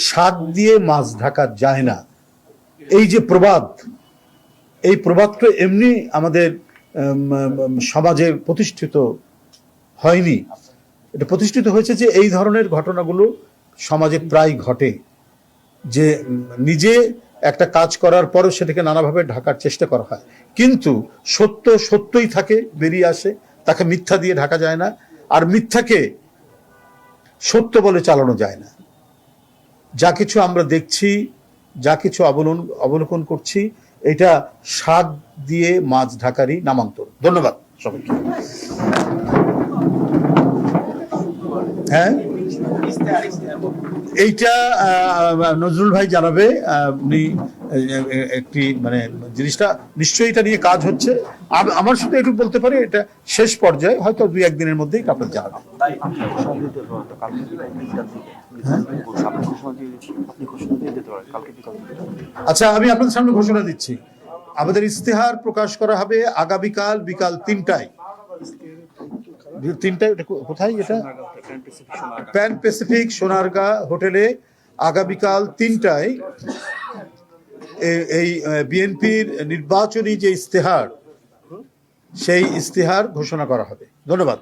শাক দিয়ে মাছ ঢাকা যায় না, এই যে প্রবাদ, এই প্রবাদটা এমনি আমাদের সমাজে প্রতিষ্ঠিত হয়নি। এটা প্রতিষ্ঠিত হয়েছে যে এই ধরনের ঘটনাগুলো সমাজে প্রায় ঘটে, যে নিজে একটা কাজ করার পরও সেটাকে নানাভাবে ঢাকার চেষ্টা করা হয়, কিন্তু সত্য সত্যই থাকে, বেরিয়ে আসে, তাকে মিথ্যা দিয়ে ঢাকা যায় না, আর মিথ্যাকে সত্য বলে চালানো যায় না। যা কিছু আমরা দেখছি, যা কিছু অবলোকন করছি, এটা শাক দিয়ে মাছ ঢাকারই নামান্তর। ধন্যবাদ সবাইকে। হ্যাঁ, এইটা নজরুল ভাই জানাবে। উনি একটি মানে জিনিসটা নিশ্চয়ই এটা নিয়ে কাজ হচ্ছে। আমার শুধু একটু বলতে পারি, এটা শেষ পর্যায়ে, হয়তো 2-1 দিনের মধ্যেই আপনার জানাবে। আচ্ছা, আমি আপনাদের সামনে ঘোষণা দিচ্ছি, আমাদের ইস্তেহার প্রকাশ করা হবে আগামীকাল বিকাল 3টায়। এটা কোথায়? এটা প্যান প্যাসিফিক সোনারগাঁ হোটেলে আগামীকাল 3টায় এই বিএনপির নির্বাচনী যে ইস্তেহার, সেই ইস্তেহার ঘোষণা করা হবে। ধন্যবাদ।